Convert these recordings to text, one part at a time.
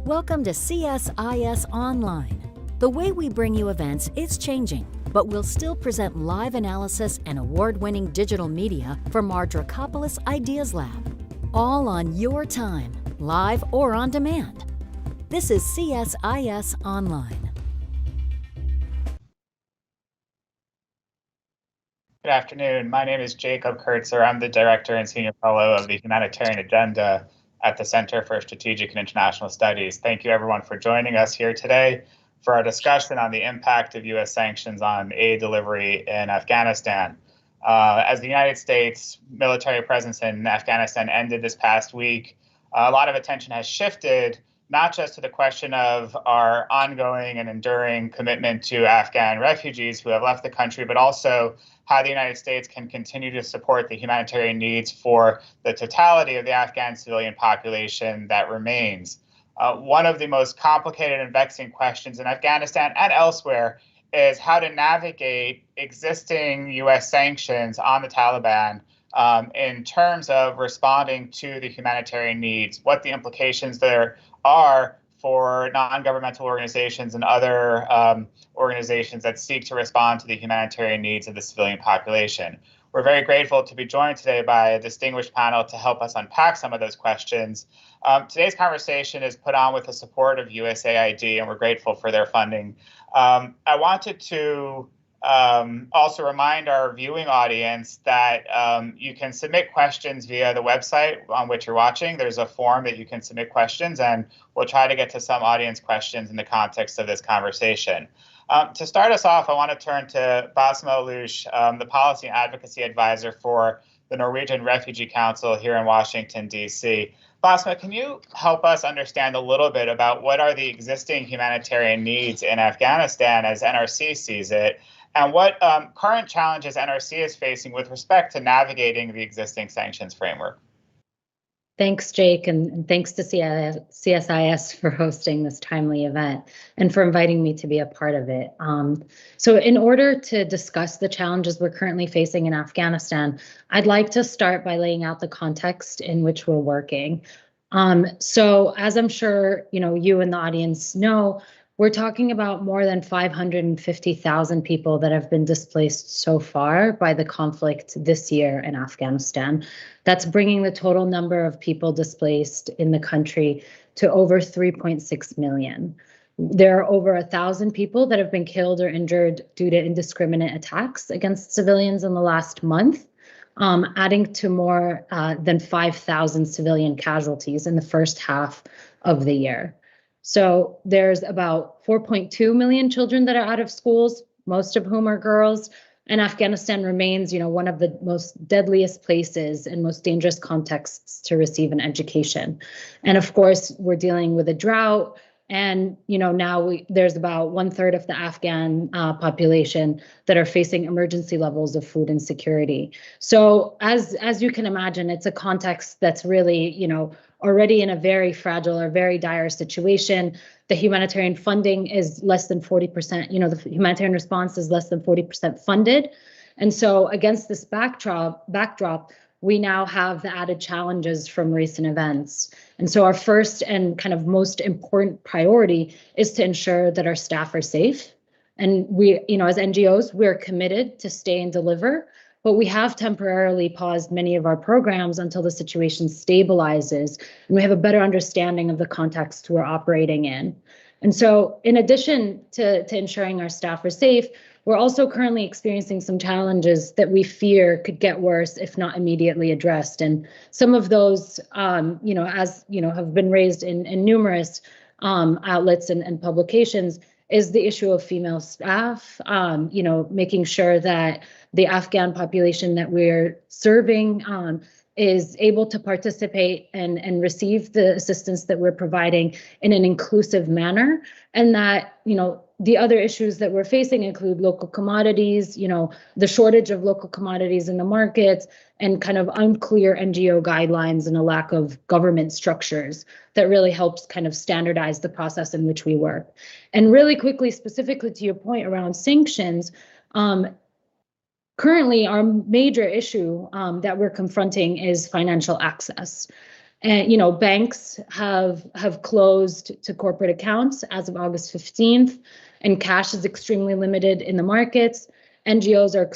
Welcome to CSIS Online. The way we bring you events is changing, but we'll still present live analysis and award-winning digital media from our Dracopoulos Ideas Lab. All on your time, live or on demand. This is CSIS Online. Good afternoon. My name is Jacob Kurtzer. I'm the Director and Senior Fellow of the Humanitarian Agenda at the Center for Strategic and International Studies. Thank you everyone for joining us here today for our discussion on the impact of U.S. sanctions on aid delivery in Afghanistan. As the United States military presence in Afghanistan ended this past week, a lot of attention has shifted not just to the question of our ongoing and enduring commitment to Afghan refugees who have left the country, but also how the United States can continue to support the humanitarian needs for the totality of the Afghan civilian population that remains. One of the most complicated and vexing questions in Afghanistan and elsewhere is how to navigate existing U.S. sanctions on the Taliban in terms of responding to the humanitarian needs, what the implications there are for non-governmental organizations and other organizations that seek to respond to the humanitarian needs of the civilian population. We're very grateful to be joined today by a distinguished panel to help us unpack some of those questions. Today's conversation is put on with the support of USAID, and we're grateful for their funding. I wanted to also remind our viewing audience that you can submit questions via the website on which you're watching. There's a form that you can submit questions, and we'll try to get to some audience questions in the context of this conversation. To start us off, I want to turn to Basma Alouche, the Policy and Advocacy Advisor for the Norwegian Refugee Council here in Washington, D.C. Basma, can you help us understand a little bit about what are the existing humanitarian needs in Afghanistan as NRC sees it, and what current challenges NRC is facing with respect to navigating the existing sanctions framework? Thanks, Jake, and thanks to CSIS for hosting this timely event and for inviting me to be a part of it. So in order to discuss the challenges we're currently facing in Afghanistan, I'd like to start by laying out the context in which we're working. So as I'm sure you and the audience know, we're talking about more than 550,000 people that have been displaced so far by the conflict this year in Afghanistan. That's bringing the total number of people displaced in the country to over 3.6 million. There are over 1,000 people that have been killed or injured due to indiscriminate attacks against civilians in the last month, adding to more than 5,000 civilian casualties in the first half of the year. So there's about 4.2 million children that are out of schools, most of whom are girls, and Afghanistan remains, one of the most deadliest places and most dangerous contexts to receive an education. And of course, we're dealing with a drought, and now there's about 1/3 of the Afghan population that are facing emergency levels of food insecurity. So as you can imagine, it's a context that's really, already in a very fragile or very dire situation. The humanitarian funding is less than 40%, the humanitarian response is less than 40% funded. And so against this backdrop, we now have the added challenges from recent events. And so our first and kind of most important priority is to ensure that our staff are safe. And we, as NGOs, we're committed to stay and deliver, but we have temporarily paused many of our programs until the situation stabilizes and we have a better understanding of the context we're operating in. And so in addition to ensuring our staff are safe, we're also currently experiencing some challenges that we fear could get worse if not immediately addressed. And some of those, have been raised in numerous outlets and publications, is the issue of female staff, making sure that the Afghan population that we're serving is able to participate and receive the assistance that we're providing in an inclusive manner. And that, the other issues that we're facing include local commodities, the shortage of local commodities in the markets, and kind of unclear NGO guidelines and a lack of government structures that really helps kind of standardize the process in which we work. And really quickly, specifically to your point around sanctions, currently our major issue that we're confronting is financial access. And banks have closed to corporate accounts as of August 15th, and cash is extremely limited in the markets. NGOs are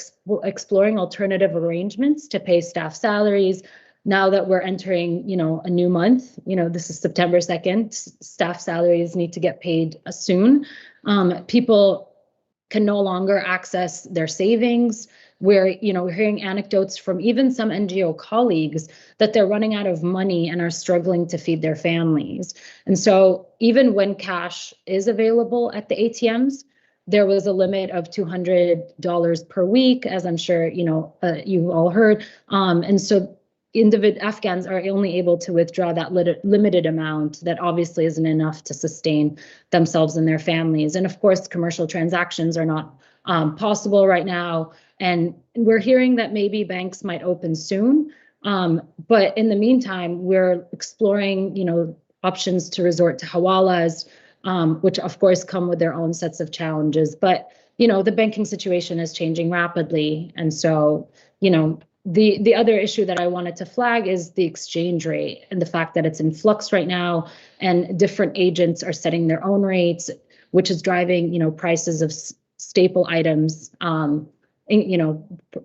exploring alternative arrangements to pay staff salaries. Now that we're entering, a new month, this is September 2nd, staff salaries need to get paid soon. People can no longer access their savings. We're hearing anecdotes from even some NGO colleagues that they're running out of money and are struggling to feed their families. And so even when cash is available at the ATMs, there was a limit of $200 per week, as I'm sure you've all heard. And so Afghans are only able to withdraw that limited amount that obviously isn't enough to sustain themselves and their families. And of course, commercial transactions are not possible right now. And we're hearing that maybe banks might open soon. But in the meantime, we're exploring, options to resort to hawalas, which of course come with their own sets of challenges. But, the banking situation is changing rapidly. And so, the other issue that I wanted to flag is the exchange rate and the fact that it's in flux right now, and different agents are setting their own rates, which is driving, prices of staple items,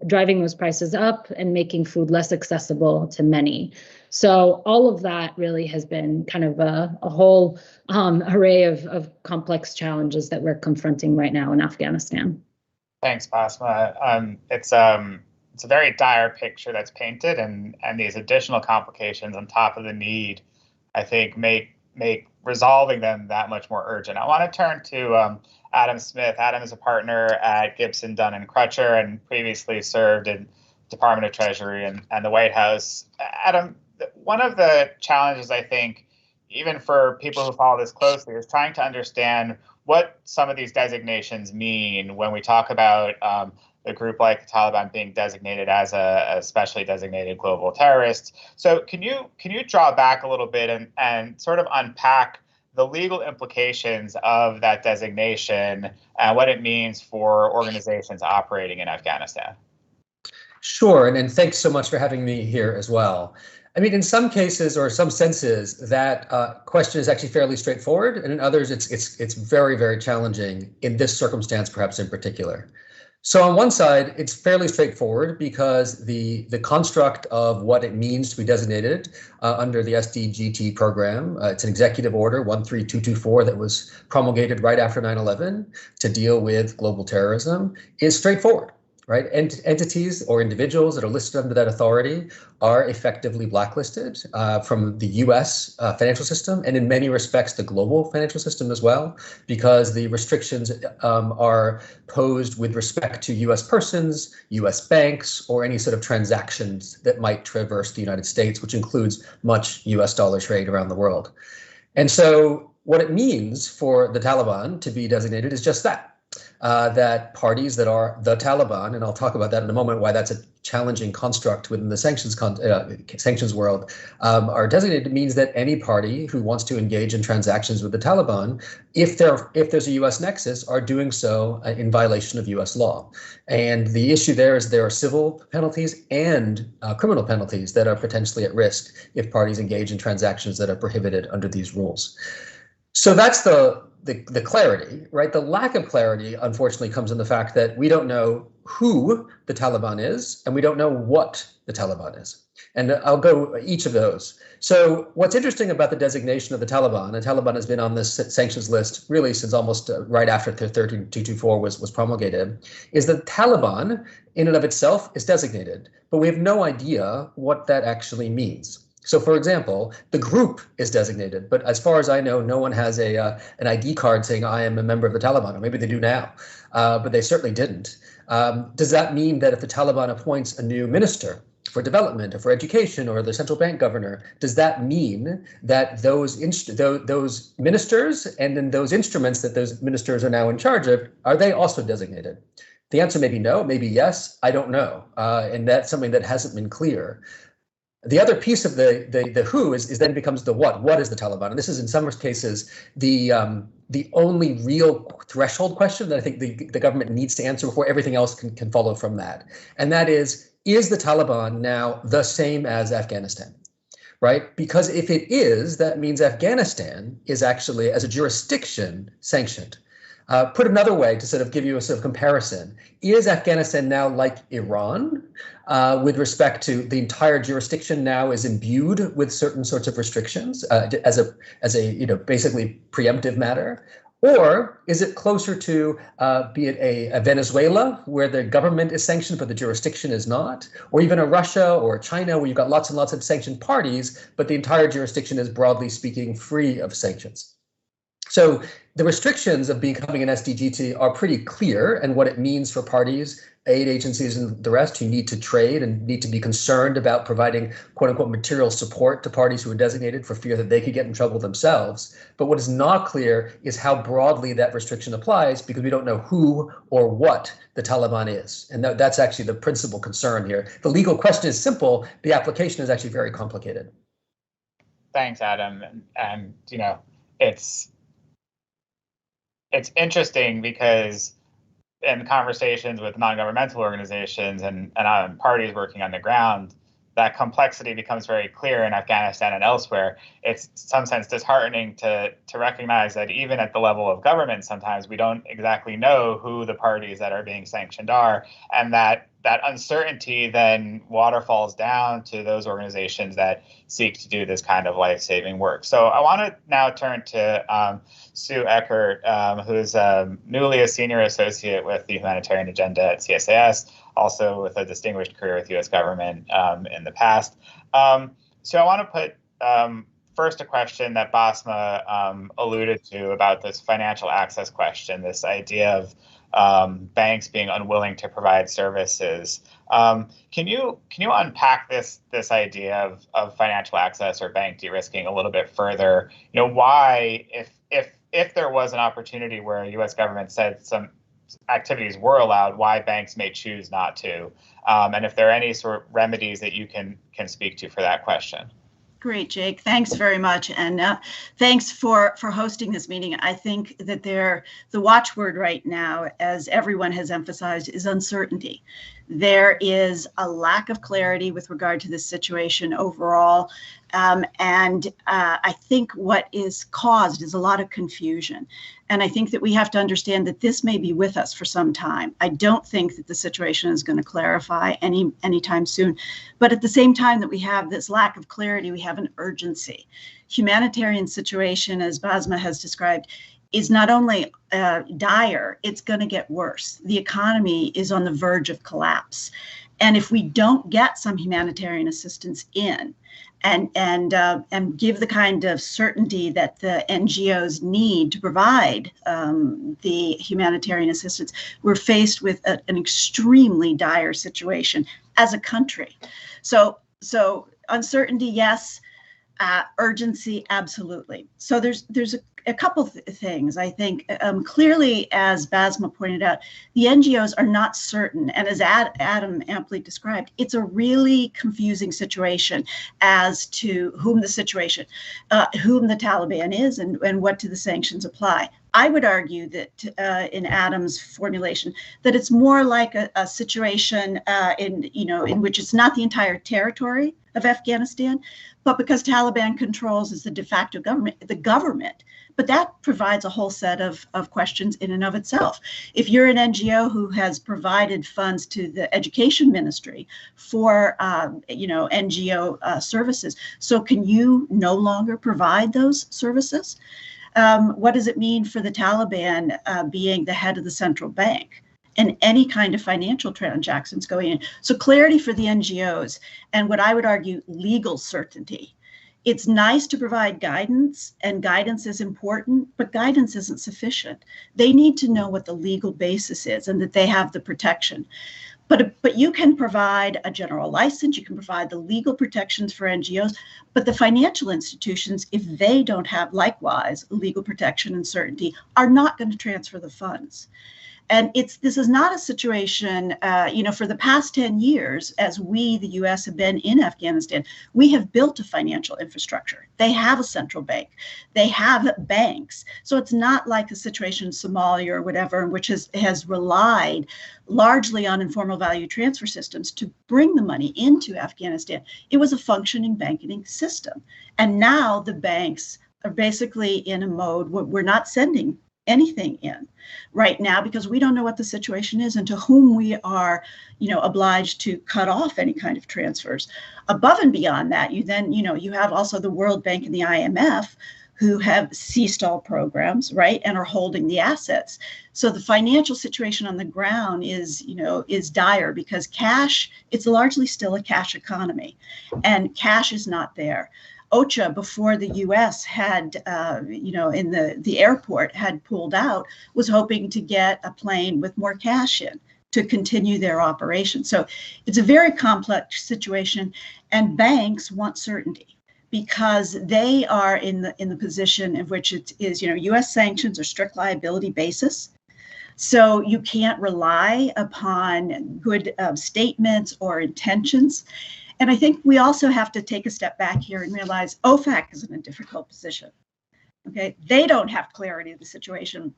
driving those prices up and making food less accessible to many. So all of that really has been kind of a whole array of complex challenges that we're confronting right now in Afghanistan. Thanks, Basma. It's a very dire picture that's painted, and these additional complications on top of the need, I think, make resolving them that much more urgent. I want to turn to Adam Smith. Adam is a partner at Gibson, Dunn and Crutcher, and previously served in Department of Treasury and the White House. Adam, one of the challenges, I think, even for people who follow this closely, is trying to understand what some of these designations mean when we talk about a group like the Taliban being designated as a specially designated global terrorist. So can you draw back a little bit and sort of unpack the legal implications of that designation and what it means for organizations operating in Afghanistan? Sure, and thanks so much for having me here as well. I mean, in some cases or some senses, that question is actually fairly straightforward, and in others, it's very, very challenging in this circumstance, perhaps in particular. So on one side, it's fairly straightforward because the construct of what it means to be designated under the SDGT program, it's an executive order 13224 that was promulgated right after 9/11 to deal with global terrorism, is straightforward. Right? Entities or individuals that are listed under that authority are effectively blacklisted from the US financial system, and in many respects, the global financial system as well, because the restrictions are posed with respect to US persons, US banks, or any sort of transactions that might traverse the United States, which includes much US dollar trade around the world. And so what it means for the Taliban to be designated is just that. That parties that are the Taliban, and I'll talk about that in a moment, why that's a challenging construct within the sanctions world, are designated, means that any party who wants to engage in transactions with the Taliban, if there's a U.S. nexus, are doing so in violation of U.S. law. And the issue there is there are civil penalties and criminal penalties that are potentially at risk if parties engage in transactions that are prohibited under these rules. So that's the clarity, right? The lack of clarity, unfortunately, comes in the fact that we don't know who the Taliban is, and we don't know what the Taliban is. And I'll go each of those. So what's interesting about the designation of the Taliban has been on this sanctions list really since almost right after 13224 was promulgated, is that Taliban in and of itself is designated, but we have no idea what that actually means. So, for example, the group is designated, but as far as I know, no one has an ID card saying I am a member of the Taliban, or maybe they do now, but they certainly didn't. Does that mean that if the Taliban appoints a new minister for development or for education or the central bank governor, does that mean that those ministers and then those instruments that those ministers are now in charge of, are they also designated? The answer may be no, maybe yes, I don't know. And that's something that hasn't been clear. The other piece of the who is then becomes the what. What is the Taliban? And this is in some cases the only real threshold question that I think the government needs to answer before everything else can follow from that. And that is the Taliban now the same as Afghanistan? right? Because if it is, that means Afghanistan is actually, as a jurisdiction, sanctioned. Put another way to sort of give you a sort of comparison, is Afghanistan now like Iran with respect to the entire jurisdiction now is imbued with certain sorts of restrictions as a basically preemptive matter? Or is it closer to, be it a Venezuela, where the government is sanctioned, but the jurisdiction is not, or even a Russia or China, where you've got lots and lots of sanctioned parties, but the entire jurisdiction is, broadly speaking, free of sanctions? So the restrictions of becoming an SDGT are pretty clear, and what it means for parties, aid agencies, and the rest who need to trade and need to be concerned about providing quote unquote material support to parties who are designated for fear that they could get in trouble themselves. But what is not clear is how broadly that restriction applies, because we don't know who or what the Taliban is. And that's actually the principal concern here. The legal question is simple. The application is actually very complicated. Thanks, Adam. And it's interesting because in conversations with non-governmental organizations and parties working on the ground, that complexity becomes very clear in Afghanistan and elsewhere. It's in some sense disheartening to recognize that even at the level of government, sometimes we don't exactly know who the parties that are being sanctioned are, and that uncertainty then waterfalls down to those organizations that seek to do this kind of life-saving work. So I want to now turn to Sue Eckert, who's newly a senior associate with the Humanitarian Agenda at CSIS, also with a distinguished career with U.S. government in the past. So I want to put first a question that Basma alluded to about this financial access question, this idea of banks being unwilling to provide services. Can you unpack this idea of financial access or bank de-risking a little bit further? Why, if there was an opportunity where the U.S. government said some activities were allowed, why banks may choose not to, and if there are any sort of remedies that you can speak to for that question. Great, Jake. Thanks very much. And thanks for hosting this meeting. I think that the watchword right now, as everyone has emphasized, is uncertainty. There is a lack of clarity with regard to this situation overall. And I think what is caused is a lot of confusion. And I think that we have to understand that this may be with us for some time. I don't think that the situation is going to clarify anytime soon. But at the same time that we have this lack of clarity, we have an urgency. Humanitarian situation, as Basma has described, is not only dire, it's going to get worse. The economy is on the verge of collapse. And if we don't get some humanitarian assistance in and give the kind of certainty that the NGOs need to provide the humanitarian assistance, we're faced with an extremely dire situation as a country. So uncertainty, yes. Urgency, absolutely. So there's a couple things. I think clearly, as Basma pointed out, the NGOs are not certain, and as Adam amply described, it's a really confusing situation as to whom the Taliban is and what do the sanctions apply. I would argue that in Adam's formulation, that it's more like a situation in which it's not the entire territory of Afghanistan, but because Taliban controls as the de facto government, but that provides a whole set of questions in and of itself. If you're an NGO who has provided funds to the education ministry for NGO services, so can you no longer provide those services? What does it mean for the Taliban being the head of the central bank and any kind of financial transactions going in? So clarity for the NGOs, and what I would argue, legal certainty. It's nice to provide guidance, and guidance is important, but guidance isn't sufficient. They need to know what the legal basis is and that they have the protection. But you can provide a general license, you can provide the legal protections for NGOs, but the financial institutions, if they don't have likewise legal protection and certainty, are not going to transfer the funds. And this is not a situation, for the past 10 years, as we, the US, have been in Afghanistan, we have built a financial infrastructure. They have a central bank. They have banks. So it's not like a situation in Somalia or whatever, which has relied largely on informal value transfer systems to bring the money into Afghanistan. It was a functioning banking system. And now the banks are basically in a mode where we're not sending anything in right now because we don't know what the situation is and to whom we are, obliged to cut off any kind of transfers. Above and beyond that, you have also the World Bank and the IMF who have ceased all programs, right, and are holding the assets. So the financial situation on the ground is dire because cash, it's largely still a cash economy, and cash is not there. OCHA, before the U.S. had, in the airport had pulled out, was hoping to get a plane with more cash in to continue their operation. So it's a very complex situation, and banks want certainty because they are in the position in which it is, U.S. sanctions are strict liability basis. So you can't rely upon good statements or intentions. And I think we also have to take a step back here and realize OFAC is in a difficult position. Okay, they don't have clarity of the situation.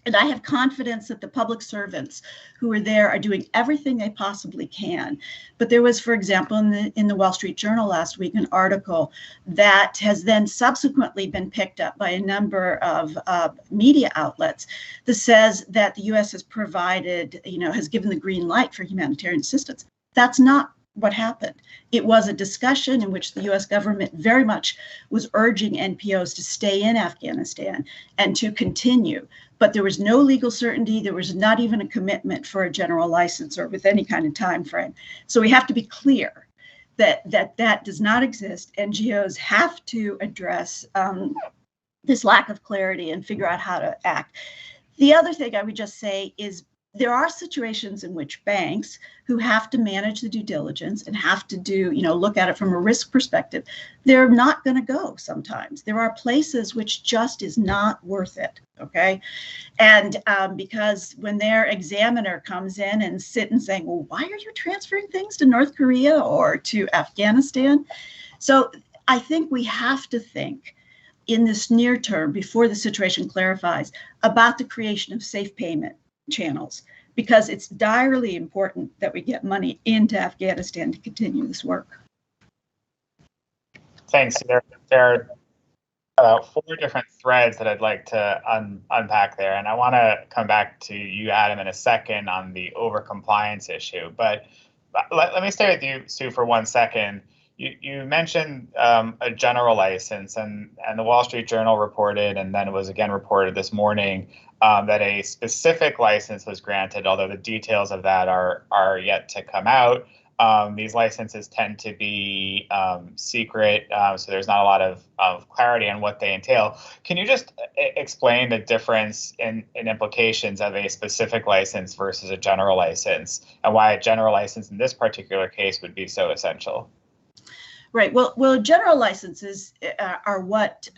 And I have confidence that the public servants who are there are doing everything they possibly can. But there was, for example, in the Wall Street Journal last week, an article that has then subsequently been picked up by a number of media outlets that says that the U.S. has provided, has given the green light for humanitarian assistance. That's not what happened. It was a discussion in which the U.S. government very much was urging NPOs to stay in Afghanistan and to continue. But there was no legal certainty. There was not even a commitment for a general license or with any kind of time frame. So we have to be clear that does not exist. NGOs have to address this lack of clarity and figure out how to act. The other thing I would just say is there are situations in which banks who have to manage the due diligence and have to look at it from a risk perspective, they're not going to go sometimes. There are places which just is not worth it, okay? And because when their examiner comes in and saying, well, why are you transferring things to North Korea or to Afghanistan? So I think we have to think in this near term, before the situation clarifies, about the creation of safe payment channels, because it's direly important that we get money into Afghanistan to continue this work. Thanks. There are 4 different threads that I'd like to unpack there, and I want to come back to you, Adam, in a second on the overcompliance issue. But let me stay with you, Sue, for 1 second. You mentioned a general license, and the Wall Street Journal reported, and then it was again reported this morning, that a specific license was granted, although the details of that are yet to come out. These licenses tend to be secret, so there's not a lot of clarity on what they entail. Can you just explain the difference in implications of a specific license versus a general license, and why a general license in this particular case would be so essential? Right. Well, general licenses are what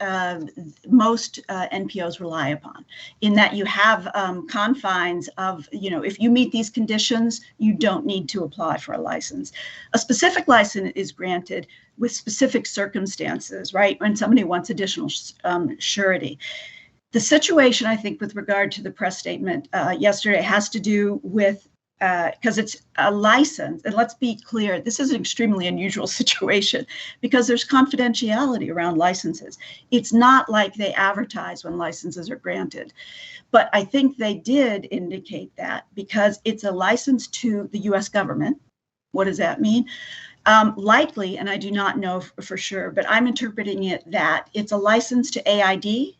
most NPOs rely upon, in that you have confines of, if you meet these conditions, you don't need to apply for a license. A specific license is granted with specific circumstances, right? When somebody wants additional surety. The situation, I think, with regard to the press statement yesterday has to do with because it's a license. And let's be clear, this is an extremely unusual situation because there's confidentiality around licenses. It's not like they advertise when licenses are granted. But I think they did indicate that because it's a license to the US government. What does that mean? Likely, and I do not know for sure, but I'm interpreting it that it's a license to AID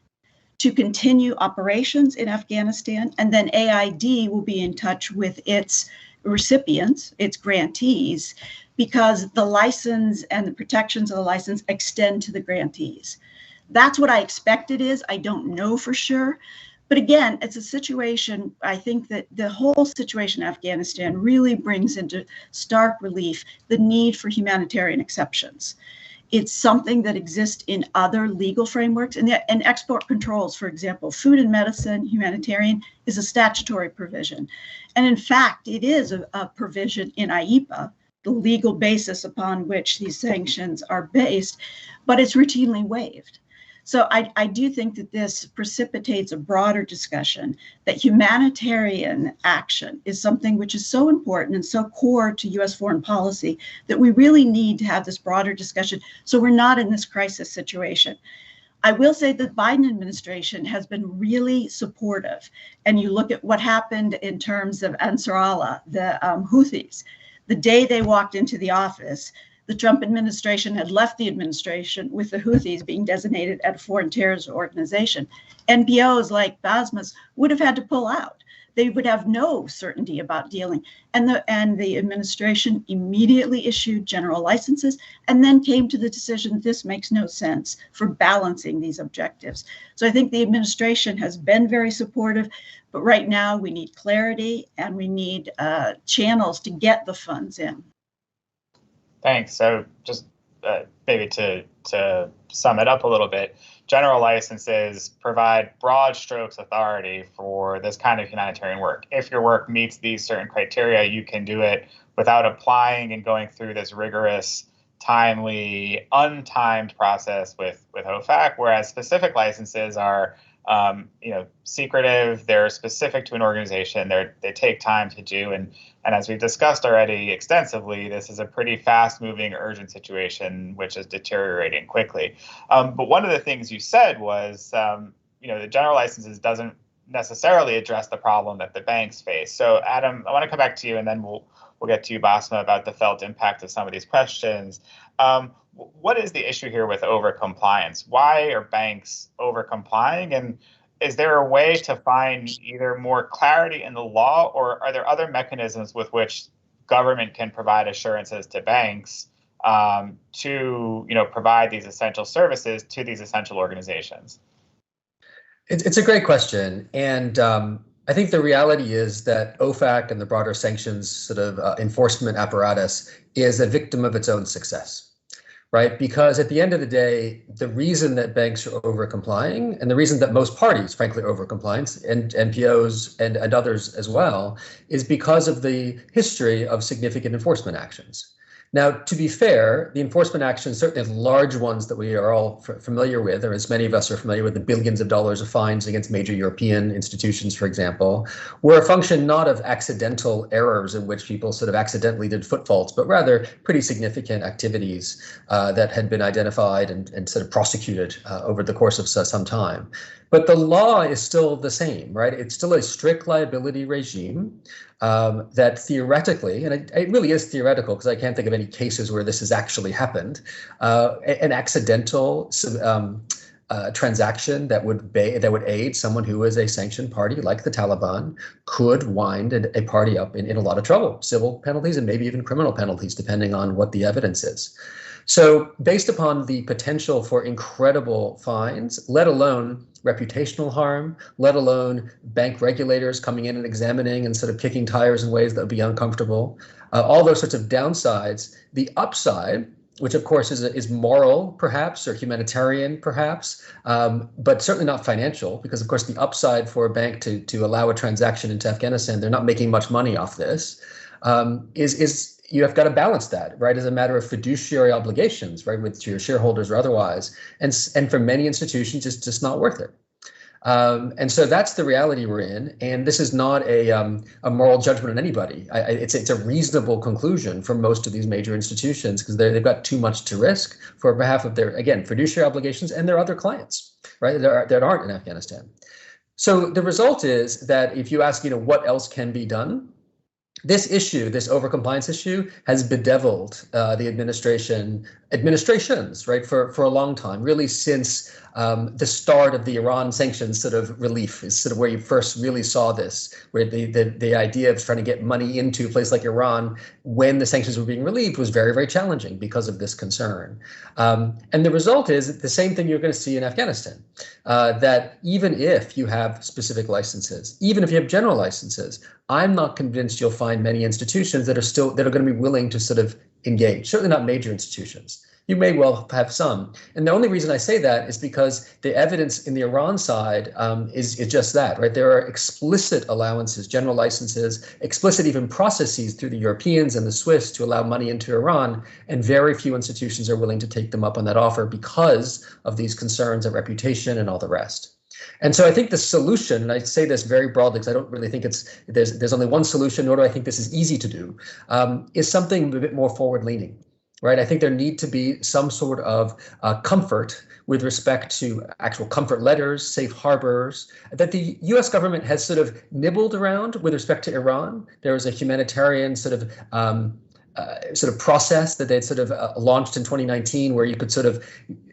to continue operations in Afghanistan, and then AID will be in touch with its recipients, its grantees, because the license and the protections of the license extend to the grantees. That's what I expect it is. I don't know for sure. But again, it's a situation, I think that the whole situation in Afghanistan really brings into stark relief the need for humanitarian exceptions. It's something that exists in other legal frameworks, and export controls, for example, food and medicine, humanitarian, is a statutory provision. And in fact, it is a provision in IEPA, the legal basis upon which these sanctions are based, but it's routinely waived. So I do think that this precipitates a broader discussion that humanitarian action is something which is so important and so core to US foreign policy that we really need to have this broader discussion so we're not in this crisis situation. I will say that the Biden administration has been really supportive. And you look at what happened in terms of Ansar Allah, the Houthis. The day they walked into the office, the Trump administration had left the administration with the Houthis being designated as a foreign terrorist organization. NPOs like Basmas would have had to pull out. They would have no certainty about dealing. And the administration immediately issued general licenses and then came to the decision this makes no sense for balancing these objectives. So I think the administration has been very supportive, but right now we need clarity and we need channels to get the funds in. Thanks. So just maybe to sum it up a little bit, general licenses provide broad strokes authority for this kind of humanitarian work. If your work meets these certain criteria, you can do it without applying and going through this rigorous, timely, untimed process with OFAC, whereas specific licenses are secretive, they're specific to an organization, they take time to do. And as we've discussed already extensively, this is a pretty fast moving, urgent situation, which is deteriorating quickly. But one of the things you said was, the general licenses doesn't necessarily address the problem that the banks face. So Adam, I want to come back to you and then we'll get to you, Basma, about the felt impact of some of these questions. What is the issue here with overcompliance? Why are banks overcomplying? And is there a way to find either more clarity in the law, or are there other mechanisms with which government can provide assurances to banks to provide these essential services to these essential organizations? It's a great question. And I think the reality is that OFAC and the broader sanctions sort of enforcement apparatus is a victim of its own success. Right? Because at the end of the day, the reason that banks are over-complying, and the reason that most parties, frankly, are over-compliance, and NPOs and others as well, is because of the history of significant enforcement actions. Now, to be fair, the enforcement actions, certainly the large ones that we are all familiar with, or as many of us are familiar with, the billions of dollars of fines against major European institutions, for example, were a function not of accidental errors in which people sort of accidentally did foot faults, but rather pretty significant activities that had been identified and sort of prosecuted over the course of some time. But the law is still the same, right? It's still a strict liability regime that theoretically, and it really is theoretical because I can't think of any cases where this has actually happened, an accidental transaction that would aid someone who is a sanctioned party like the Taliban could wind a party up in a lot of trouble, civil penalties and maybe even criminal penalties, depending on what the evidence is. So based upon the potential for incredible fines, let alone reputational harm, let alone bank regulators coming in and examining and sort of kicking tires in ways that would be uncomfortable, all those sorts of downsides, the upside, which of course is moral perhaps, or humanitarian perhaps, but certainly not financial, because of course the upside for a bank to allow a transaction into Afghanistan, they're not making much money off this, is you have got to balance that, right, as a matter of fiduciary obligations, right, with your shareholders or otherwise. And for many institutions, it's just not worth it. And so that's the reality we're in. And this is not a moral judgment on anybody. It's a reasonable conclusion for most of these major institutions because they've got too much to risk for behalf of their, again, fiduciary obligations and their other clients, right, that aren't in Afghanistan. So the result is that if you ask, what else can be done, this issue, this overcompliance issue, has bedeviled the administrations, right, for a long time, really since the start of the Iran sanctions sort of relief is sort of where you first really saw this, where the idea of trying to get money into a place like Iran when the sanctions were being relieved was very, very challenging because of this concern. And the result is the same thing you're going to see in Afghanistan, that even if you have specific licenses, even if you have general licenses, I'm not convinced you'll find many institutions that are going to be willing to sort of engage, certainly not major institutions. You may well have some. And the only reason I say that is because the evidence in the Iran side is just that, right? There are explicit allowances, general licenses, explicit even processes through the Europeans and the Swiss to allow money into Iran, and very few institutions are willing to take them up on that offer because of these concerns of reputation and all the rest. And so I think the solution, and I say this very broadly because I don't really think there's only one solution, nor do I think this is easy to do, is something a bit more forward-leaning. Right. I think there need to be some sort of comfort with respect to actual comfort letters, safe harbors that the U.S. government has sort of nibbled around with respect to Iran. There was a humanitarian sort of process that they'd sort of launched in 2019, where you could sort of,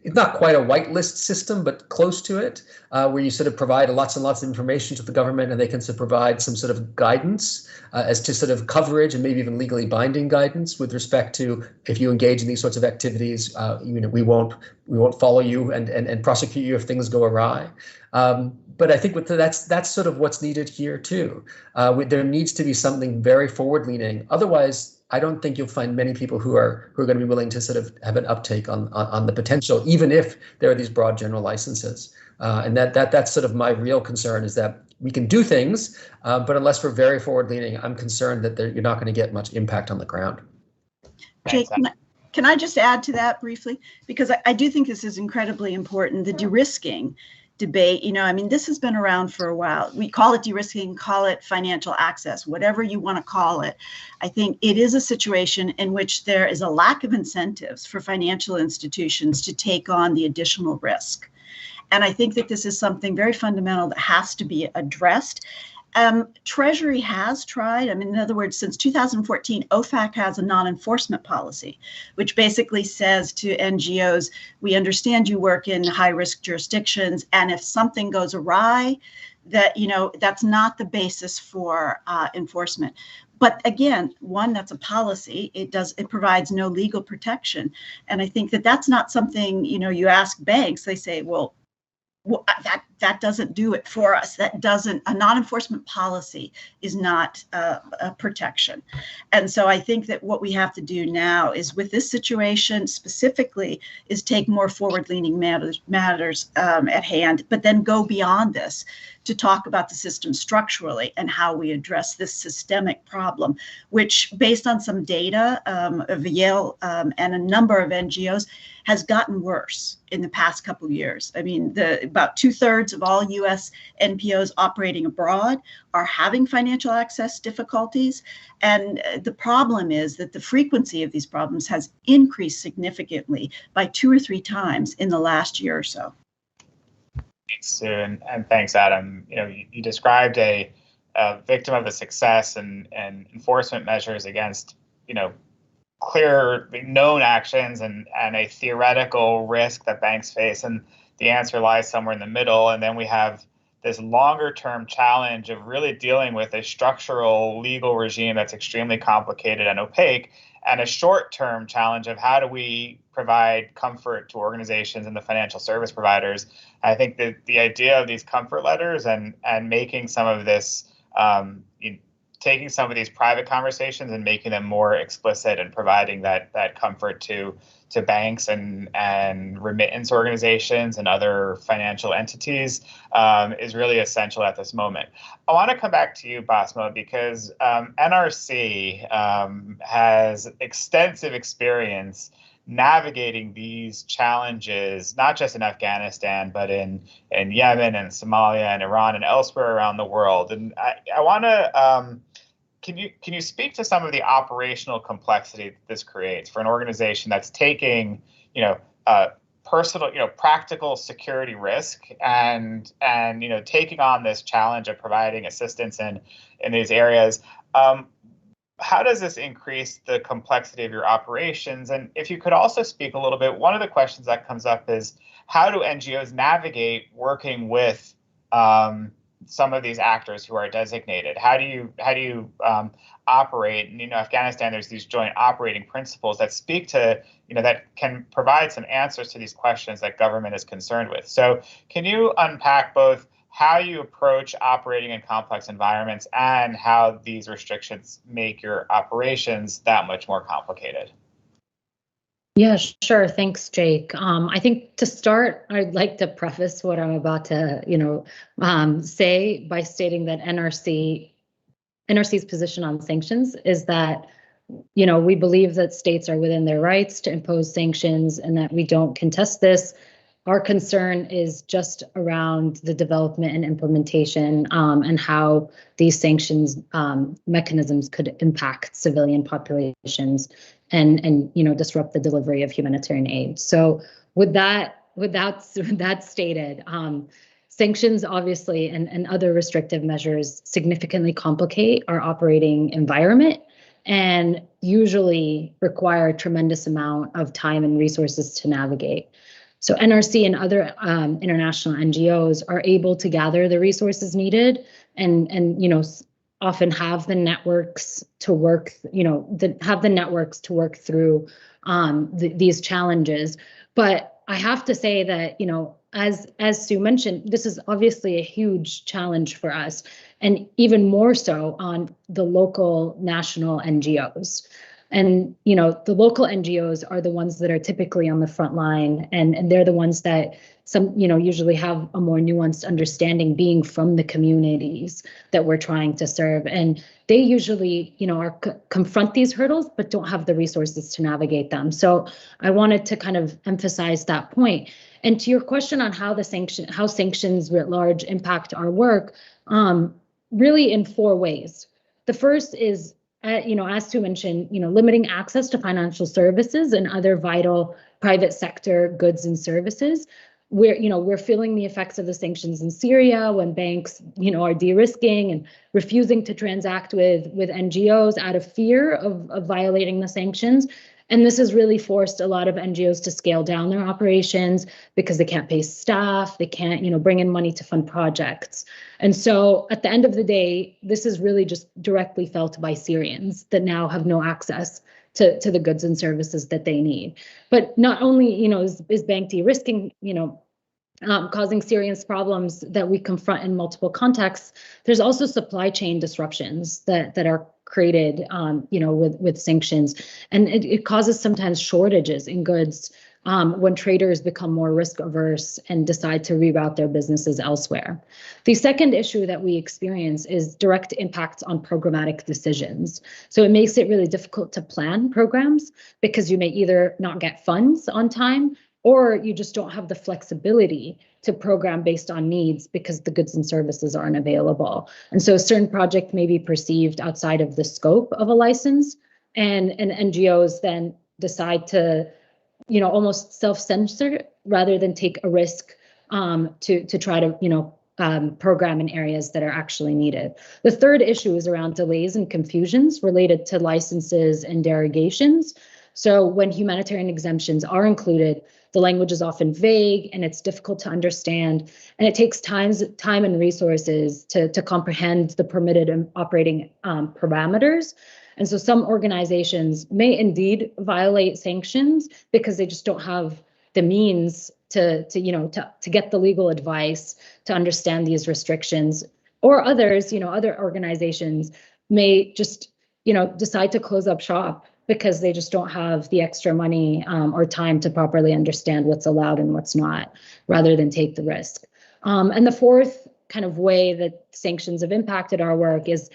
not quite a whitelist system, but close to it, where you sort of provide lots and lots of information to the government, and they can sort of provide some sort of guidance as to sort of coverage and maybe even legally binding guidance with respect to, if you engage in these sorts of activities, we won't follow you and prosecute you if things go awry. But I think that's sort of what's needed here too. There needs to be something very forward-leaning. Otherwise, I don't think you'll find many people who are going to be willing to sort of have an uptake on the potential, even if there are these broad general licenses. And that's sort of my real concern, is that we can do things, but unless we're very forward-leaning, I'm concerned that you're not going to get much impact on the ground. Jake, can I just add to that briefly? Because I do think this is incredibly important, the de-risking debate. This has been around for a while. We call it de-risking, call it financial access, whatever you want to call it. I think it is a situation in which there is a lack of incentives for financial institutions to take on the additional risk. And I think that this is something very fundamental that has to be addressed. Treasury has tried. In other words, since 2014, OFAC has a non-enforcement policy, which basically says to NGOs, we understand you work in high-risk jurisdictions, and if something goes awry, that's not the basis for enforcement. But again, one, that's a policy. It provides no legal protection. And I think that that's not something, you ask banks, they say, well, that doesn't do it for us. A non-enforcement policy is not a protection. And so I think that what we have to do now is, with this situation specifically, is take more forward-leaning matters at hand, but then go beyond this to talk about the system structurally and how we address this systemic problem, which, based on some data of Yale and a number of NGOs, has gotten worse in the past couple of years. About 2/3 of all U.S. NPOs operating abroad are having financial access difficulties. And the problem is that the frequency of these problems has increased significantly by 2 or 3 times in the last year or so. Thanks, Sue, and thanks, Adam. You described a victim of the success and enforcement measures against, clear known actions and a theoretical risk that banks face, and the answer lies somewhere in the middle. And then we have this longer term challenge of really dealing with a structural legal regime that's extremely complicated and opaque, and a short term challenge of how do we provide comfort to organizations and the financial service providers. I think that the idea of these comfort letters and making some of this, taking some of these private conversations and making them more explicit and providing that comfort to banks and remittance organizations and other financial entities is really essential at this moment. I want to come back to you, Basma, because NRC has extensive experience navigating these challenges, not just in Afghanistan, but in Yemen and Somalia and Iran and elsewhere around the world. And I want to, can you speak to some of the operational complexity that this creates for an organization that's taking, personal, practical security risk and taking on this challenge of providing assistance in these areas? How does this increase the complexity of your operations? And if you could also speak a little bit, one of the questions that comes up is, how do NGOs navigate working with some of these actors who are designated? How do you operate? And, Afghanistan, there's these joint operating principles that speak to, that can provide some answers to these questions that government is concerned with. So can you unpack both how you approach operating in complex environments and how these restrictions make your operations that much more complicated? Yeah, sure. Thanks, Jake. I think to start, I'd like to preface what I'm about to, say by stating that NRC's position on sanctions is that, we believe that states are within their rights to impose sanctions and that we don't contest this. Our concern is just around the development and implementation and how these sanctions mechanisms could impact civilian populations and disrupt the delivery of humanitarian aid. So with that stated, sanctions obviously and other restrictive measures significantly complicate our operating environment and usually require a tremendous amount of time and resources to navigate. So NRC and other international NGOs are able to gather the resources needed and often have the networks to work, through these challenges. But I have to say that, as Sue mentioned, this is obviously a huge challenge for us, and even more so on the local national NGOs. And, the local NGOs are the ones that are typically on the front line, and they're the ones that usually have a more nuanced understanding, being from the communities that we're trying to serve. And they usually, confront these hurdles, but don't have the resources to navigate them. So I wanted to kind of emphasize that point. And to your question on how sanctions writ large impact our work, really in 4 ways. The first is, as Sue mentioned, limiting access to financial services and other vital private sector goods and services. We're feeling the effects of the sanctions in Syria when banks, are de-risking and refusing to transact with NGOs out of fear of violating the sanctions. And this has really forced a lot of NGOs to scale down their operations because they can't pay staff, they can't, bring in money to fund projects. And so at the end of the day, this is really just directly felt by Syrians that now have no access to the goods and services that they need. But not only, is bank de-risking, causing serious problems that we confront in multiple contexts, there's also supply chain disruptions that are created, with sanctions, and it causes sometimes shortages in goods when traders become more risk averse and decide to reroute their businesses elsewhere. The second issue that we experience is direct impacts on programmatic decisions. So it makes it really difficult to plan programs because you may either not get funds on time, or you just don't have the flexibility to program based on needs because the goods and services aren't available. And so a certain project may be perceived outside of the scope of a license, and NGOs then decide to, almost self-censor rather than take a risk to try to, program in areas that are actually needed. The third issue is around delays and confusions related to licenses and derogations. So when humanitarian exemptions are included, the language is often vague and it's difficult to understand, and it takes time and resources to comprehend the permitted and operating parameters. And so some organizations may indeed violate sanctions because they just don't have the means to get the legal advice to understand these restrictions. Or others, other organizations may just, decide to close up shop because they just don't have the extra money or time to properly understand what's allowed and what's not, rather than take the risk. And the fourth kind of way that sanctions have impacted our work is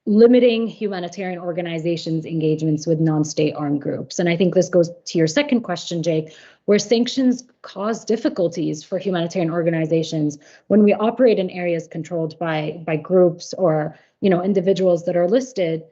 limiting humanitarian organizations' engagements with non-state armed groups. And I think this goes to your second question, Jake, where sanctions cause difficulties for humanitarian organizations when we operate in areas controlled by groups or, individuals that are listed.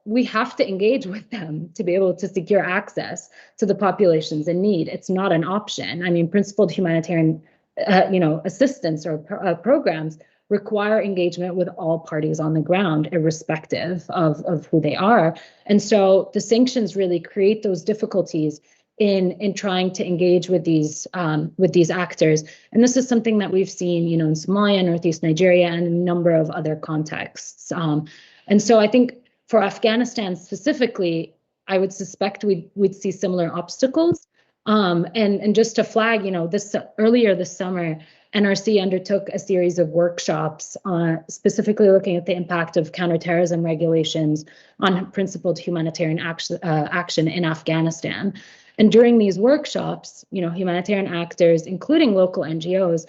We have to engage with them to be able to secure access to the populations in need. It's not an option. I mean, principled humanitarian, assistance or programs require engagement with all parties on the ground, irrespective of who they are. And so the sanctions really create those difficulties in trying to engage with these actors. And this is something that we've seen, in Somalia, Northeast Nigeria, and a number of other contexts. And so I think for Afghanistan specifically, I would suspect we'd see similar obstacles. And just to flag, earlier this summer, NRC undertook a series of workshops specifically looking at the impact of counterterrorism regulations on principled humanitarian action in Afghanistan. And during these workshops, humanitarian actors, including local NGOs,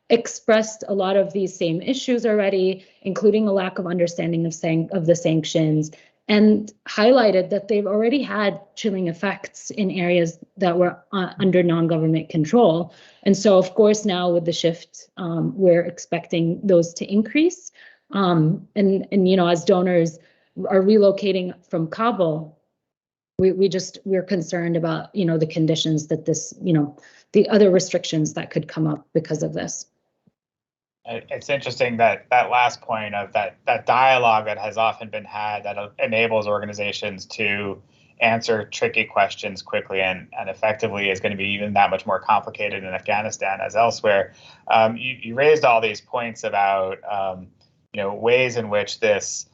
expressed a lot of these same issues already, including a lack of understanding of the sanctions, and highlighted that they've already had chilling effects in areas that were under non-government control. And so, of course, now with the shift, we're expecting those to increase. And as donors are relocating from Kabul, we're concerned about, the conditions that this, the other restrictions that could come up because of this. It's interesting that last point of that dialogue that has often been had that enables organizations to answer tricky questions quickly and effectively is going to be even that much more complicated in Afghanistan as elsewhere. You raised all these points about ways in which this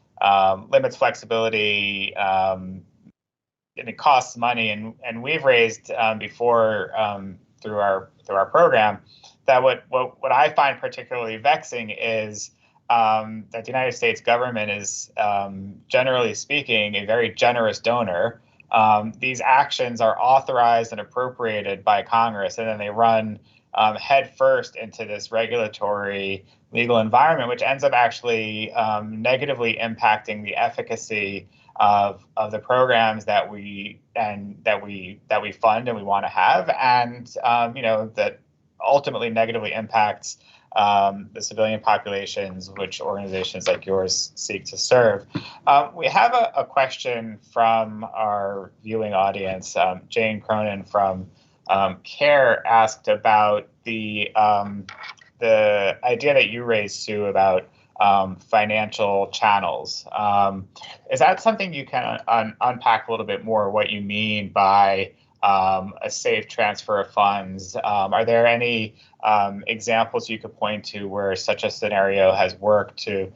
limits flexibility and it costs money, and we've raised before through our program that what I find particularly vexing is that the United States government is, generally speaking, a very generous donor. These actions are authorized and appropriated by Congress, and then they run headfirst into this regulatory legal environment, which ends up actually negatively impacting the efficacy of the programs that we fund and we want to have, and that ultimately negatively impacts the civilian populations which organizations like yours seek to serve. We have a question from our viewing audience. Jane Cronin from CARE asked about the idea that you raised, Sue, about financial channels. Is that something you can unpack a little bit more, what you mean by a safe transfer of funds? Are there any examples you could point to where such a scenario has worked to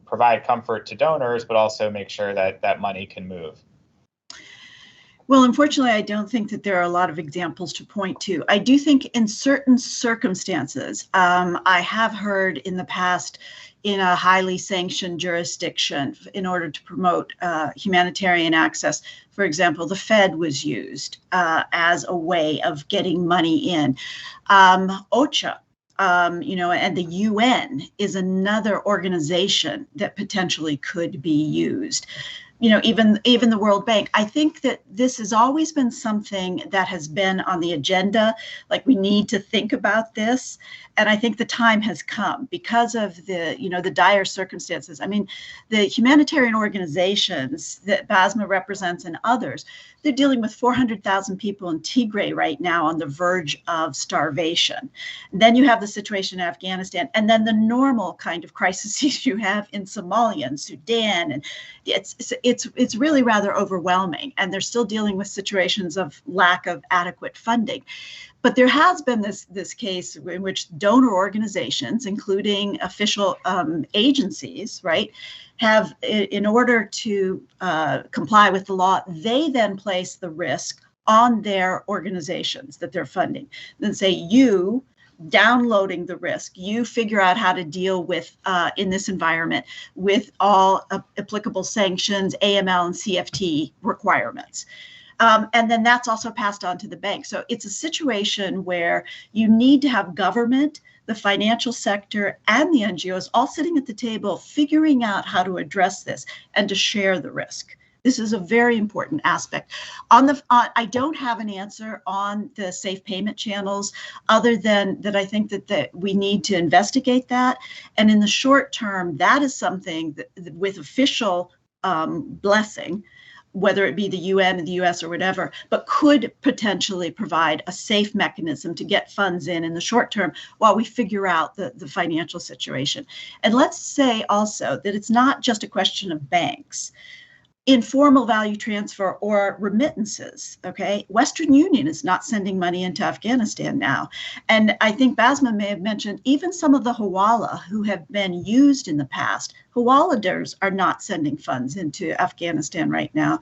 provide comfort to donors, but also make sure that that money can move? Well, unfortunately, I don't think that there are a lot of examples to point to. I do think in certain circumstances, I have heard in the past in a highly sanctioned jurisdiction in order to promote humanitarian access. For example, the Fed was used as a way of getting money in. OCHA, and the UN is another organization that potentially could be used. Even the World Bank. I think that this has always been something that has been on the agenda. Like, we need to think about this. And I think the time has come because of the dire circumstances. I mean, the humanitarian organizations that BASMA represents and others, they're dealing with 400,000 people in Tigray right now on the verge of starvation. And then you have the situation in Afghanistan, and then the normal kind of crises you have in Somalia and Sudan. And it's really rather overwhelming. And they're still dealing with situations of lack of adequate funding. But there has been this case in which donor organizations, including official agencies, right, have, in order to comply with the law, they then place the risk on their organizations that they're funding. Then say, you downloading the risk, you figure out how to deal with, in this environment, with all applicable sanctions, AML and CFT requirements. And then that's also passed on to the bank. So it's a situation where you need to have government, the financial sector, and the NGOs all sitting at the table, figuring out how to address this and to share the risk. This is a very important aspect. I don't have an answer on the safe payment channels, other than that I think that we need to investigate that. And in the short term, that is something that with official blessing, whether it be the UN and the US or whatever, but could potentially provide a safe mechanism to get funds in the short term while we figure out the financial situation. And let's say also that it's not just a question of banks. Informal value transfer or remittances, okay? Western Union is not sending money into Afghanistan now. And I think BASMA may have mentioned even some of the Hawala who have been used in the past. Hawaladars are not sending funds into Afghanistan right now.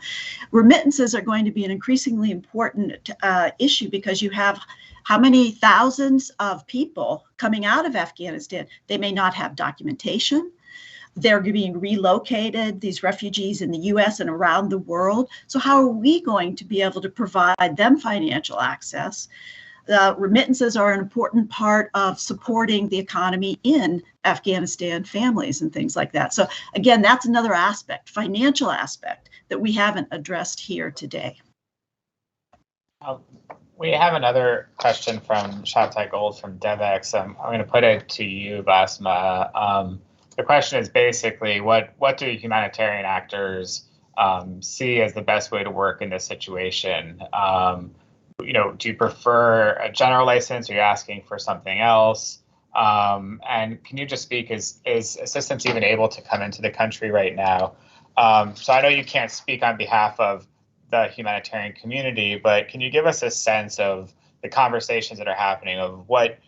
Remittances are going to be an increasingly important issue because you have how many thousands of people coming out of Afghanistan. They may not have documentation. They're being relocated, these refugees in the US and around the world. So how are we going to be able to provide them financial access? Remittances are an important part of supporting the economy in Afghanistan, families and things like that. So again, that's another aspect, financial aspect, that we haven't addressed here today. We have another question from Shatai Gold from DevEx. I'm going to put it to you, Basma. The question is basically, what do humanitarian actors see as the best way to work in this situation? Do you prefer a general license? Are you asking for something else? And can you just speak, is assistance even able to come into the country right now? So I know you can't speak on behalf of the humanitarian community, but can you give us a sense of the conversations that are happening of what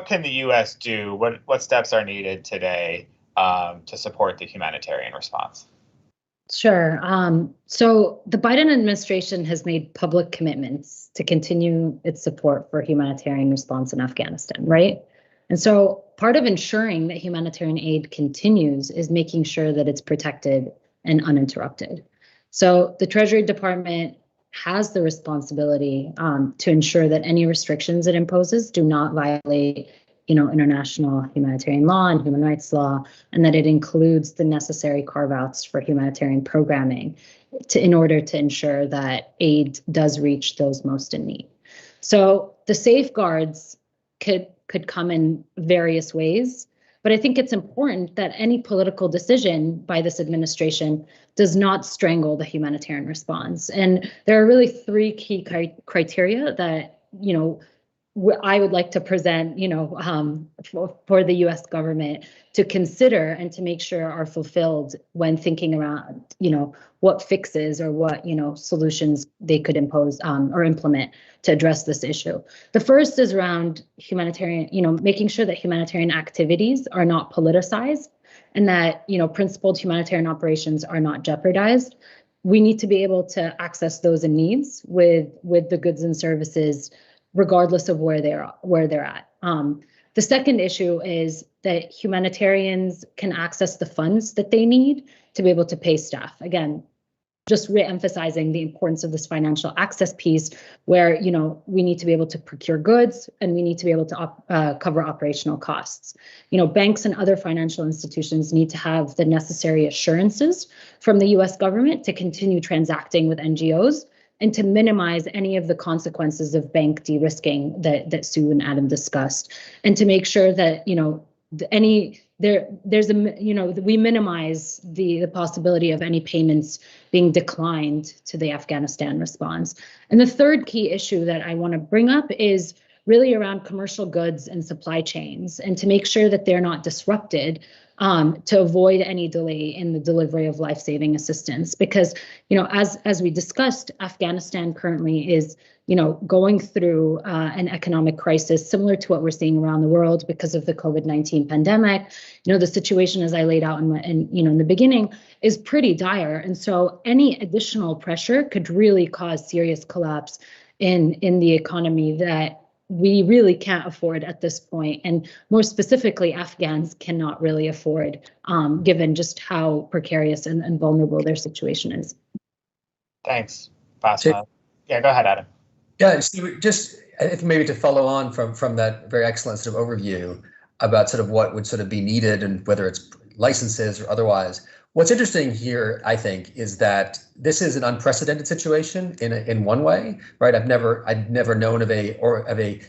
can the U.S. do? What steps are needed today to support the humanitarian response? Sure. So the Biden administration has made public commitments to continue its support for humanitarian response in Afghanistan, right? And so part of ensuring that humanitarian aid continues is making sure that it's protected and uninterrupted. So the Treasury Department has the responsibility to ensure that any restrictions it imposes do not violate, international humanitarian law and human rights law, and that it includes the necessary carve-outs for humanitarian programming in order to ensure that aid does reach those most in need. So the safeguards could come in various ways, but I think it's important that any political decision by this administration does not strangle the humanitarian response. And there are really three key criteria that, I would like to present, for the U.S. government to consider and to make sure are fulfilled when thinking around, what fixes or what, solutions they could impose or implement to address this issue. The first is around humanitarian, making sure that humanitarian activities are not politicized and that, principled humanitarian operations are not jeopardized. We need to be able to access those in needs with the goods and services regardless of where they're at. The second issue is that humanitarians can access the funds that they need to be able to pay staff. Again, just re-emphasizing the importance of this financial access piece where, we need to be able to procure goods and we need to be able to cover operational costs. Banks and other financial institutions need to have the necessary assurances from the US government to continue transacting with NGOs and to minimize any of the consequences of bank de-risking that Sue and Adam discussed, and to make sure that we minimize the possibility of any payments being declined to the Afghanistan response. And the third key issue that I want to bring up is really around commercial goods and supply chains, and to make sure that they're not disrupted to avoid any delay in the delivery of life-saving assistance. Because, as we discussed, Afghanistan currently is, going through an economic crisis similar to what we're seeing around the world because of the COVID-19 pandemic. The situation, as I laid out in the beginning, is pretty dire. And so any additional pressure could really cause serious collapse in the economy that we really can't afford at this point. And more specifically, Afghans cannot really afford, given just how precarious and vulnerable their situation is. Thanks, Basma. Yeah, go ahead, Adam. Yeah, so just I think maybe to follow on from that very excellent sort of overview about sort of what would sort of be needed and whether it's licenses or otherwise. What's interesting here, I think, is that this is an unprecedented situation in one way, right? I've never known of a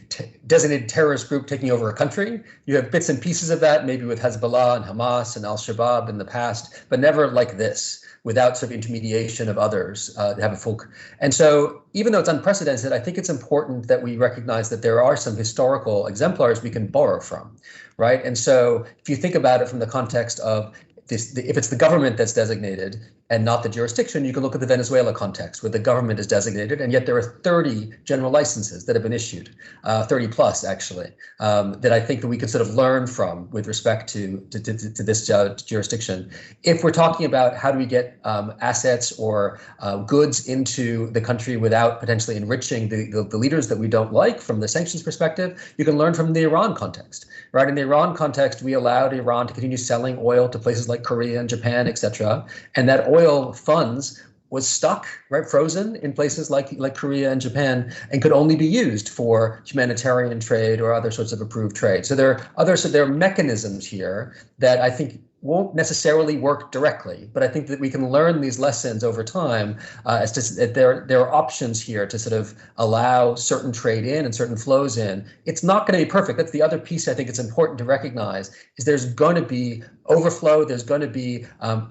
designated terrorist group taking over a country. You have bits and pieces of that, maybe with Hezbollah and Hamas and Al-Shabaab in the past, but never like this, without sort of intermediation of others have a full. And so even though it's unprecedented, I think it's important that we recognize that there are some historical exemplars we can borrow from, right? And so if you think about it from the context of this, if it's the government that's designated, and not the jurisdiction, you can look at the Venezuela context where the government is designated, and yet there are 30 general licenses that have been issued, 30 plus actually, that I think that we could sort of learn from with respect to this jurisdiction. If we're talking about how do we get assets or goods into the country without potentially enriching the leaders that we don't like from the sanctions perspective, you can learn from the Iran context, right? In the Iran context, we allowed Iran to continue selling oil to places like Korea and Japan, et cetera, and that oil funds was stuck, right, frozen in places like Korea and Japan, and could only be used for humanitarian trade or other sorts of approved trade. So there are mechanisms here that I think won't necessarily work directly, but I think that we can learn these lessons over time as to there are options here to sort of allow certain trade in and certain flows in. It's not going to be perfect. That's the other piece I think it's important to recognize is there's going to be overflow. There's going to be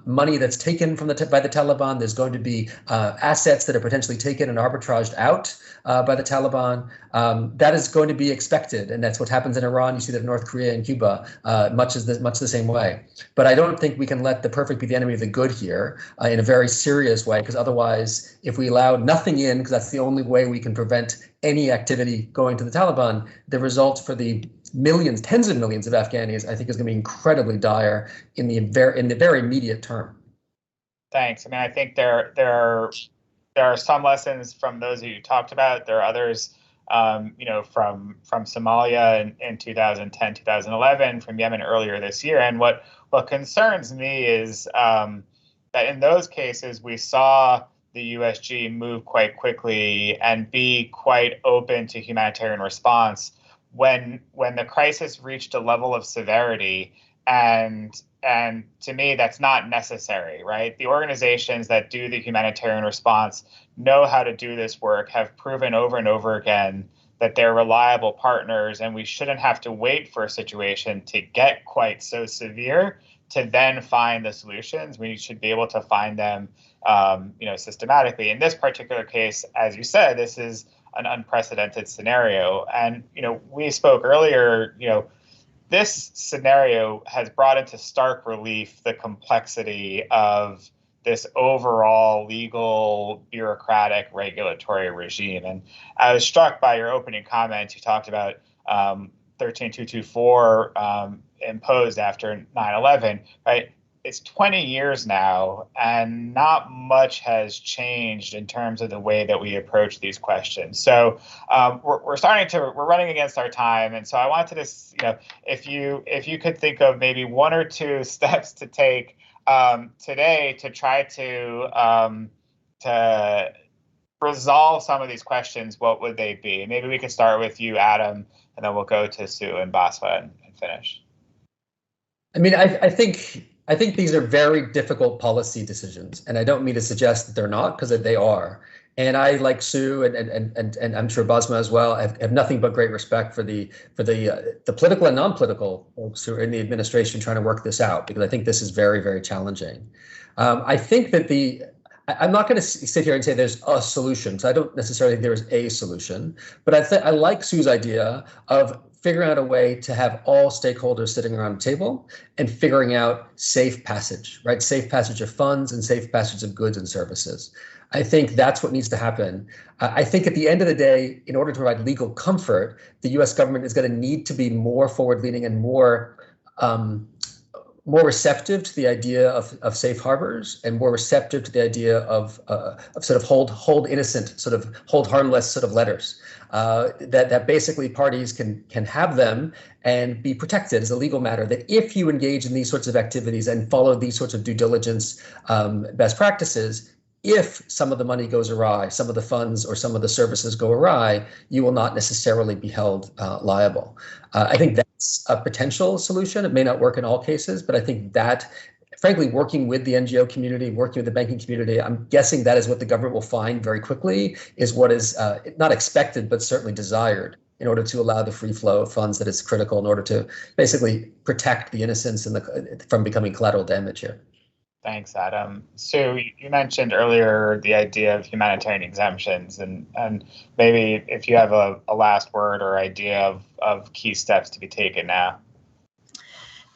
money that's taken from by the Taliban. There's going to be assets that are potentially taken and arbitraged out by the Taliban. That is going to be expected, and that's what happens in Iran. You see that in North Korea and Cuba, much the same way. But I don't think we can let the perfect be the enemy of the good here in a very serious way, because otherwise, if we allow nothing in, because that's the only way we can prevent any activity going to the Taliban, the result for the millions, tens of millions of Afghanis, I think is going to be incredibly dire in the very immediate term. Thanks. I mean, I think there are some lessons from those that you talked about. There are others, from Somalia in 2010, 2011, from Yemen earlier this year. And what concerns me is that in those cases, we saw the USG move quite quickly and be quite open to humanitarian response when the crisis reached a level of severity. And to me, that's not necessary, right? The organizations that do the humanitarian response know how to do this work, have proven over and over again that they're reliable partners, and we shouldn't have to wait for a situation to get quite so severe to then find the solutions. We should be able to find them, systematically. In this particular case, as you said, this is an unprecedented scenario. And, we spoke earlier, this scenario has brought into stark relief the complexity of this overall legal, bureaucratic, regulatory regime. And I was struck by your opening comments. You talked about 13224 imposed after 9/11, right? It's 20 years now, and not much has changed in terms of the way that we approach these questions. So we're running against our time, and so I wanted to, if you could think of maybe one or two steps to take today to try to resolve some of these questions, what would they be? Maybe we could start with you, Adam, and then we'll go to Sue and Basma and finish. I mean, I think these are very difficult policy decisions, and I don't mean to suggest that they're not, because they are. And I, like Sue and I'm sure Basma as well, have nothing but great respect for the political and non-political folks who are in the administration trying to work this out, because I think this is very, very challenging. I think that I'm not going to sit here and say there's a solution, so I don't necessarily think there is a solution, but I like Sue's idea of figuring out a way to have all stakeholders sitting around a table and figuring out safe passage, right? Safe passage of funds and safe passage of goods and services. I think that's what needs to happen. I think at the end of the day, in order to provide legal comfort, the U.S. government is going to need to be more forward-leaning and more receptive to the idea of safe harbors, and more receptive to the idea of sort of hold innocent, sort of hold harmless sort of letters. That basically parties can have them and be protected as a legal matter, that if you engage in these sorts of activities and follow these sorts of due diligence best practices, if some of the money goes awry, some of the funds or some of the services go awry, you will not necessarily be held liable. I think that's a potential solution. It may not work in all cases, but I think that, frankly, working with the NGO community, working with the banking community, I'm guessing that is what the government will find very quickly, is what is not expected, but certainly desired, in order to allow the free flow of funds that is critical in order to basically protect the innocents and from becoming collateral damage here. Thanks, Adam. Sue, you mentioned earlier the idea of humanitarian exemptions, and maybe if you have a last word or idea of key steps to be taken now.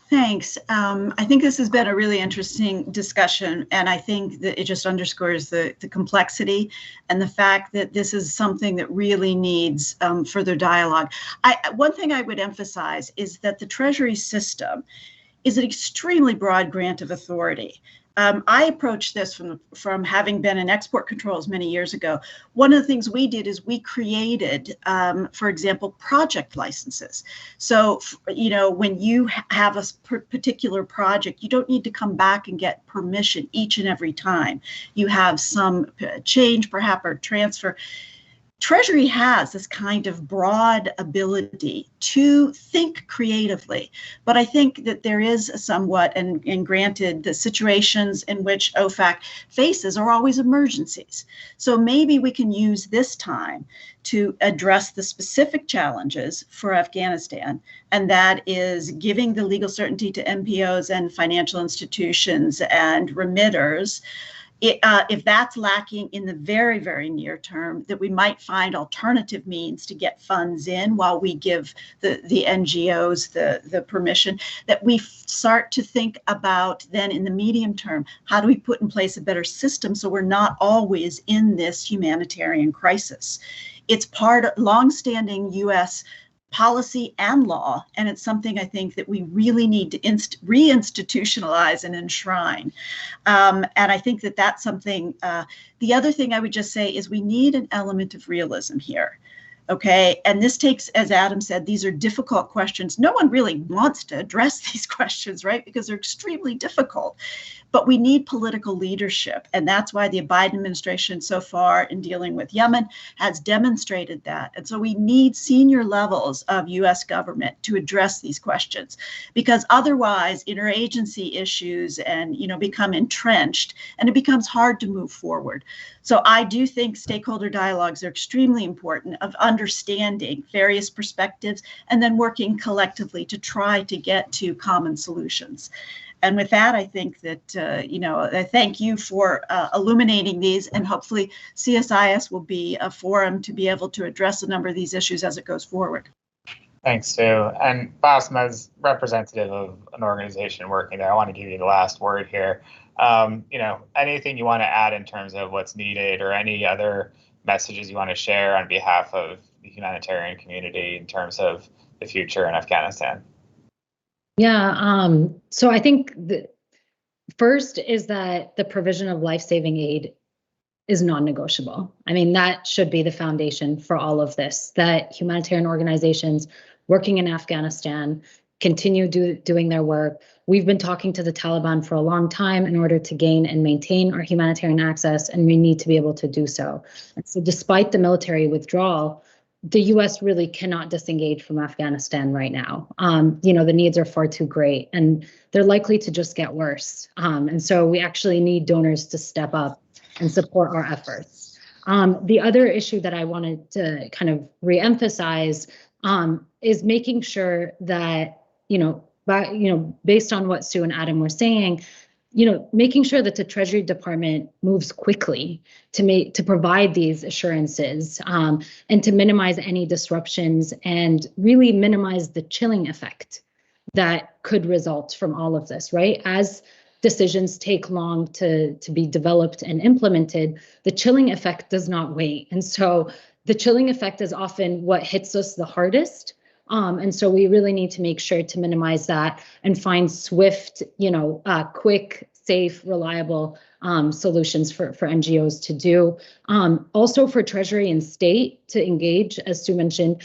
Thanks. I think this has been a really interesting discussion, and I think that it just underscores the complexity and the fact that this is something that really needs further dialogue. One thing I would emphasize is that the Treasury system is an extremely broad grant of authority. I approached this from having been in export controls many years ago. One of the things we did is we created, for example, project licenses. So, when you have a particular project, you don't need to come back and get permission each and every time you have some change, perhaps, or transfer. Treasury has this kind of broad ability to think creatively, but I think that there is somewhat, and granted, the situations in which OFAC faces are always emergencies. So maybe we can use this time to address the specific challenges for Afghanistan, and that is giving the legal certainty to NPOs and financial institutions and remitters. If that's lacking in the very, very near term, that we might find alternative means to get funds in while we give the NGOs the permission, that we start to think about then in the medium term, how do we put in place a better system so we're not always in this humanitarian crisis? It's part of longstanding U.S. policy and law, and it's something I think that we really need to reinstitutionalize and enshrine. And I think that that's something. The other thing I would just say is we need an element of realism here. Okay, and this takes, as Adam said, these are difficult questions. No one really wants to address these questions, right? Because they're extremely difficult. But we need political leadership. And that's why the Biden administration so far in dealing with Yemen has demonstrated that. And so we need senior levels of US government to address these questions, because otherwise interagency issues and, become entrenched, and it becomes hard to move forward. So I do think stakeholder dialogues are extremely important, of understanding various perspectives and then working collectively to try to get to common solutions. And with that, I think that, I thank you for illuminating these, and hopefully CSIS will be a forum to be able to address a number of these issues as it goes forward. Thanks, Sue. And Basma, as representative of an organization working there, I want to give you the last word here. Anything you want to add in terms of what's needed, or any other messages you want to share on behalf of the humanitarian community in terms of the future in Afghanistan? Yeah, so I think the first is that the provision of life-saving aid is non-negotiable. I mean, that should be the foundation for all of this, that humanitarian organizations working in Afghanistan continue doing their work. We've been talking to the Taliban for a long time in order to gain and maintain our humanitarian access, and we need to be able to do so. And so despite the military withdrawal, the U.S. really cannot disengage from Afghanistan right now. The needs are far too great, and they're likely to just get worse. And so we actually need donors to step up and support our efforts. The other issue that I wanted to kind of reemphasize is making sure that, based on what Sue and Adam were saying, making sure that the Treasury Department moves quickly to provide these assurances and to minimize any disruptions and really minimize the chilling effect that could result from all of this, right? As decisions take long to be developed and implemented, the chilling effect does not wait. And so the chilling effect is often what hits us the hardest. And so we really need to make sure to minimize that and find swift, quick, safe, reliable solutions for NGOs to do. Also for Treasury and state to engage, as Sue mentioned,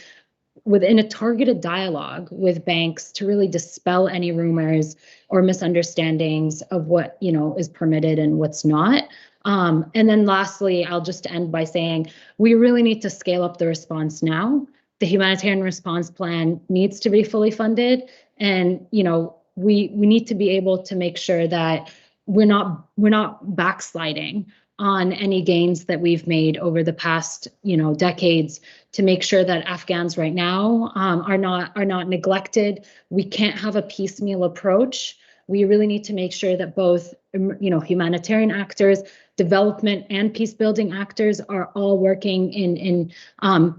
within a targeted dialogue with banks to really dispel any rumors or misunderstandings of what, is permitted and what's not. And then lastly, I'll just end by saying we really need to scale up the response now. The humanitarian response plan needs to be fully funded, and we need to be able to make sure that we're not backsliding on any gains that we've made over the past decades, to make sure that Afghans right now are not neglected. We can't have a piecemeal approach. We really need to make sure that both humanitarian actors, development and peace building actors are all working in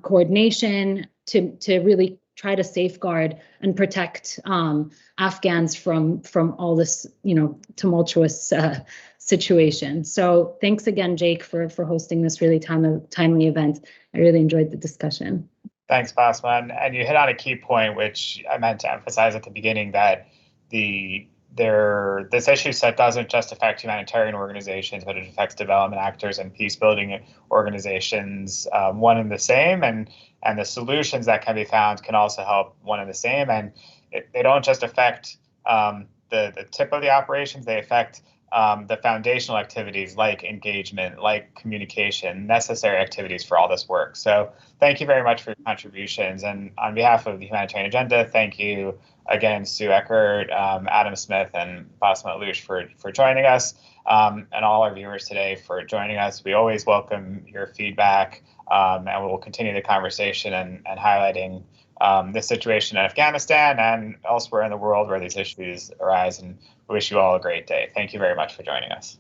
coordination to really try to safeguard and protect Afghans from all this, tumultuous situation. So thanks again, Jake, for hosting this really timely event. I really enjoyed the discussion. Thanks, Basma. And you hit on a key point, which I meant to emphasize at the beginning, that this issue set doesn't just affect humanitarian organizations, but it affects development actors and peace building organizations, one and the same. And the solutions that can be found can also help one and the same. And they don't just affect the tip of the operations, they affect the foundational activities like engagement, like communication, necessary activities for all this work. So thank you very much for your contributions. And on behalf of the Humanitarian Agenda, thank you again, Sue Eckert, Adam Smith, and Basma Alouche for joining us, and all our viewers today for joining us. We always welcome your feedback, and we will continue the conversation and highlighting the situation in Afghanistan and elsewhere in the world where these issues arise. And we wish you all a great day. Thank you very much for joining us.